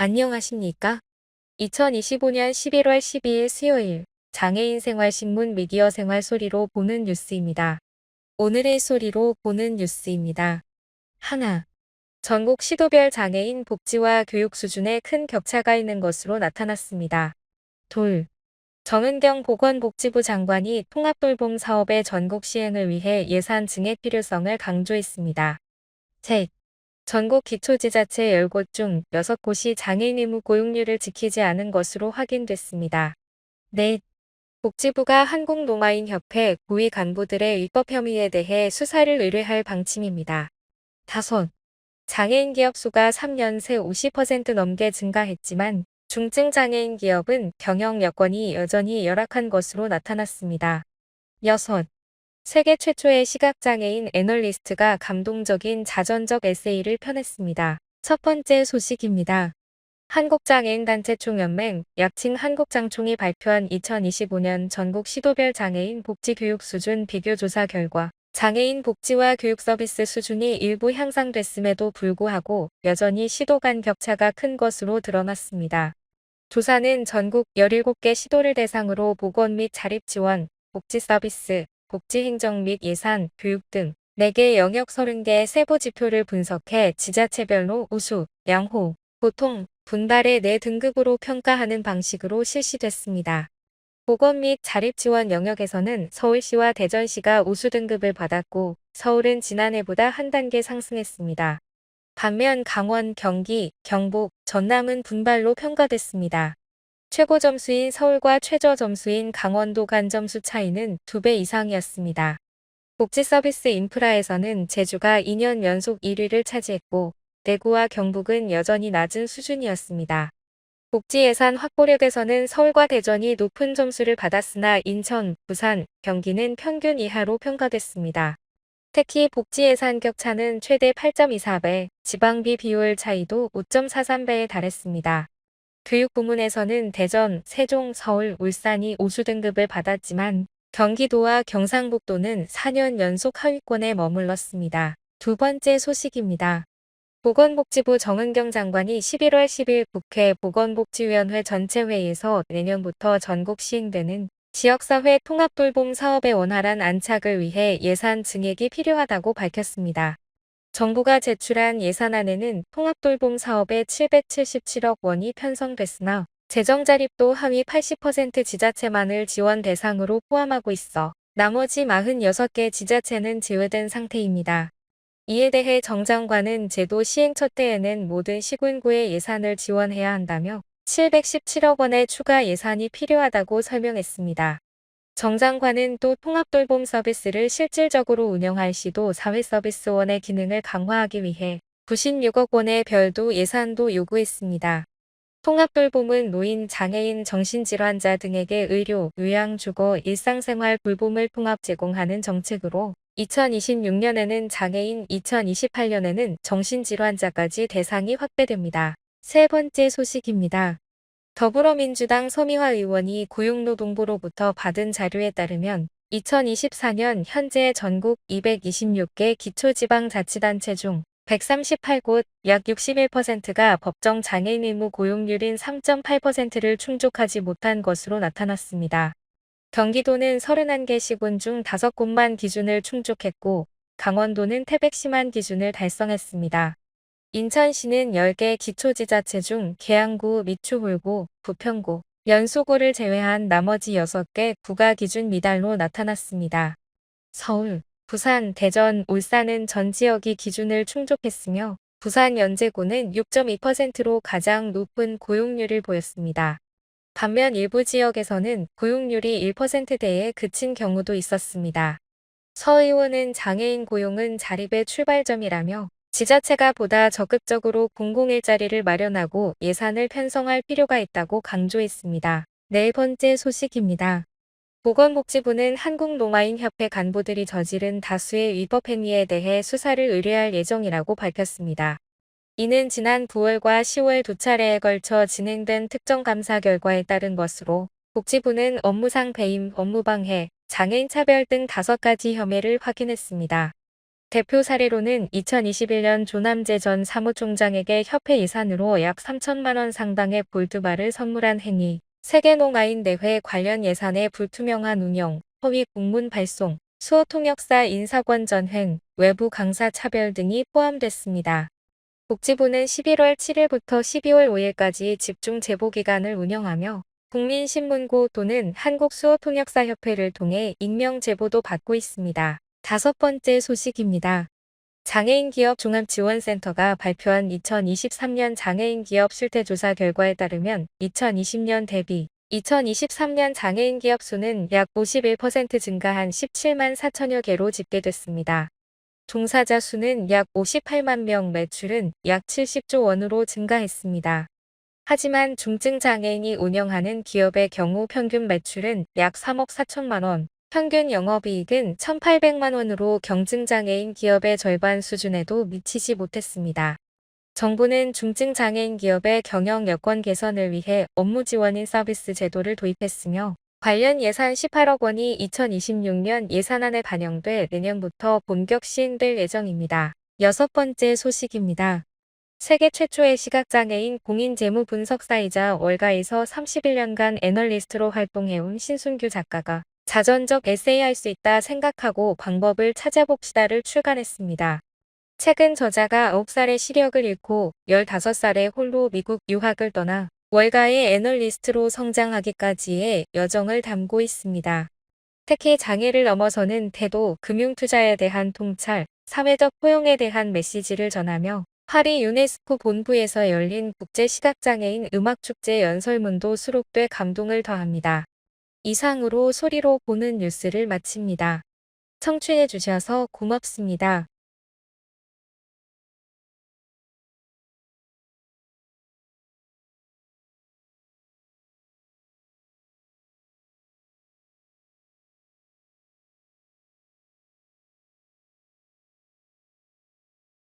안녕하십니까? 2025년 11월 12일 수요일 장애인 생활신문 미디어 생활 소리로 보는 뉴스입니다. 오늘의 소리로 보는 뉴스입니다. 하나. 전국 시도별 장애인 복지와 교육 수준에 큰 격차가 있는 것으로 나타났습니다. 둘. 정은경 보건복지부 장관이 통합돌봄 사업의 전국 시행을 위해 예산 증액 필요성을 강조했습니다. 셋. 전국 기초지자체 10곳 중 6곳이 장애인 의무 고용률을 지키지 않은 것으로 확인됐습니다. 넷. 복지부가 한국노마인협회 고위 간부들의 위법 혐의에 대해 수사를 의뢰할 방침입니다. 다섯. 장애인 기업 수가 3년 새 50% 넘게 증가했지만 중증 장애인 기업은 경영 여건이 여전히 열악한 것으로 나타났습니다. 여섯. 세계 최초의 시각장애인 애널리스트가 감동적인 자전적 에세이를 펴냈습니다. 첫 번째 소식입니다. 한국장애인단체 총연맹, 약칭 한국장총이 발표한 2025년 전국 시도별 장애인 복지 교육 수준 비교조사 결과 장애인 복지와 교육 서비스 수준이 일부 향상됐음에도 불구하고 여전히 시도 간 격차가 큰 것으로 드러났습니다. 조사는 전국 17개 시도를 대상으로 보건 및 자립 지원, 복지 서비스, 복지행정 및 예산, 교육 등 4개 영역 30개의 세부 지표를 분석해 지자체별로 우수, 양호, 보통, 분발의 4등급으로 평가하는 방식으로 실시됐습니다. 보건 및 자립 지원 영역에서는 서울시와 대전시가 우수 등급을 받았고 서울은 지난해보다 한 단계 상승했습니다. 반면 강원, 경기, 경북, 전남은 분발로 평가됐습니다. 최고 점수인 서울과 최저 점수인 강원도 간 점수 차이는 2배 이상이었습니다. 복지 서비스 인프라에서는 제주가 2년 연속 1위를 차지했고 대구와 경북은 여전히 낮은 수준이었습니다. 복지 예산 확보력에서는 서울과 대전이 높은 점수를 받았으나 인천, 부산, 경기는 평균 이하로 평가됐습니다. 특히 복지 예산 격차는 최대 8.24배, 지방비 비율 차이도 5.43배에 달했습니다. 교육 부문에서는 대전, 세종, 서울, 울산이 우수 등급을 받았지만 경기도와 경상북도는 4년 연속 하위권에 머물렀습니다. 두 번째 소식입니다. 보건복지부 정은경 장관이 11월 10일 국회 보건복지위원회 전체회의에서 내년부터 전국 시행되는 지역사회 통합돌봄 사업의 원활한 안착을 위해 예산 증액이 필요하다고 밝혔습니다. 정부가 제출한 예산안에는 통합돌봄 사업에 777억 원이 편성됐으나 재정 자립도 하위 80% 지자체만을 지원 대상으로 포함하고 있어 나머지 46개 지자체는 제외된 상태입니다. 이에 대해 정 장관은 제도 시행 첫 해에는 모든 시군구에 예산을 지원해야 한다며 717억 원의 추가 예산이 필요하다고 설명했습니다. 정 장관은 또 통합돌봄 서비스를 실질적으로 운영할 시도 사회서비스원의 기능을 강화하기 위해 96억 원의 별도 예산도 요구했습니다. 통합돌봄은 노인, 장애인, 정신질환자 등에게 의료, 요양, 주거, 일상생활 돌봄을 통합 제공하는 정책으로 2026년에는 장애인, 2028년에는 정신질환자까지 대상이 확대됩니다. 세 번째 소식입니다. 더불어민주당 서미화 의원이 고용노동부로부터 받은 자료에 따르면 2024년 현재 전국 226개 기초지방자치단체 중 138곳 약 61%가 법정 장애인 의무 고용률인 3.8%를 충족하지 못한 것으로 나타났습니다. 경기도는 31개 시군 중 5곳만 기준을 충족했고 강원도는 태백시만 기준을 달성했습니다. 인천시는 10개 기초지자체 중 계양구, 미추홀구, 부평구, 연수구를 제외한 나머지 6개 구가 기준 미달로 나타났습니다. 서울, 부산, 대전, 울산은 전 지역이 기준을 충족했으며 부산 연제구는 6.2%로 가장 높은 고용률을 보였습니다. 반면 일부 지역에서는 고용률이 1%대에 그친 경우도 있었습니다. 서 의원은 장애인 고용은 자립의 출발점이라며 지자체가 보다 적극적으로 공공일자리를 마련하고 예산을 편성할 필요가 있다고 강조했습니다. 네 번째 소식입니다. 보건복지부는 한국노마인협회 간부들이 저지른 다수의 위법 행위에 대해 수사를 의뢰할 예정이라고 밝혔습니다. 이는 지난 9월과 10월 2차례에 걸쳐 진행된 특정 감사 결과에 따른 것으로 복지부는 업무상 배임, 업무방해, 장애인 차별 등 5가지 혐의를 확인했습니다. 대표 사례로는 2021년 조남재 전 사무총장에게 협회 예산으로 약 3천만 원 상당의 골드바를 선물한 행위, 세계농아인대회 관련 예산의 불투명한 운영, 허위 공문 발송, 수어통역사 인사권 전횡, 외부 강사 차별 등이 포함됐습니다. 복지부는 11월 7일부터 12월 5일까지 집중 제보 기간을 운영하며 국민신문고 또는 한국수어통역사협회를 통해 익명 제보도 받고 있습니다. 다섯 번째 소식입니다. 장애인 기업 종합지원센터가 발표한 2023년 장애인 기업 실태조사 결과에 따르면 2020년 대비 2023년 장애인 기업 수는 약 51% 증가한 17만 4천여 개로 집계됐습니다. 종사자 수는 약 58만 명, 매출은 약 70조 원으로 증가했습니다. 하지만 중증 장애인이 운영하는 기업의 경우 평균 매출은 약 3억 4천만 원, 평균 영업이익은 1,800만 원으로 경증장애인 기업의 절반 수준에도 미치지 못했습니다. 정부는 중증장애인 기업의 경영 여건 개선을 위해 업무 지원인 서비스 제도를 도입했으며 관련 예산 18억 원이 2026년 예산안에 반영돼 내년부터 본격 시행될 예정입니다. 여섯 번째 소식입니다. 세계 최초의 시각장애인 공인재무분석사이자 월가에서 31년간 애널리스트로 활동해온 신순규 작가가 자전적 에세이 할 수 있다 생각하고 방법을 찾아봅시다를 출간했습니다. 책은 저자가 9살에 시력을 잃고 15살에 홀로 미국 유학을 떠나 월가의 애널리스트로 성장하기까지의 여정을 담고 있습니다. 특히 장애를 넘어서는 태도, 금융투자에 대한 통찰, 사회적 포용에 대한 메시지를 전하며 파리 유네스코 본부에서 열린 국제시각장애인 음악축제 연설문도 수록돼 감동을 더합니다. 이상으로 소리로 보는 뉴스를 마칩니다. 청취해주셔서 고맙습니다.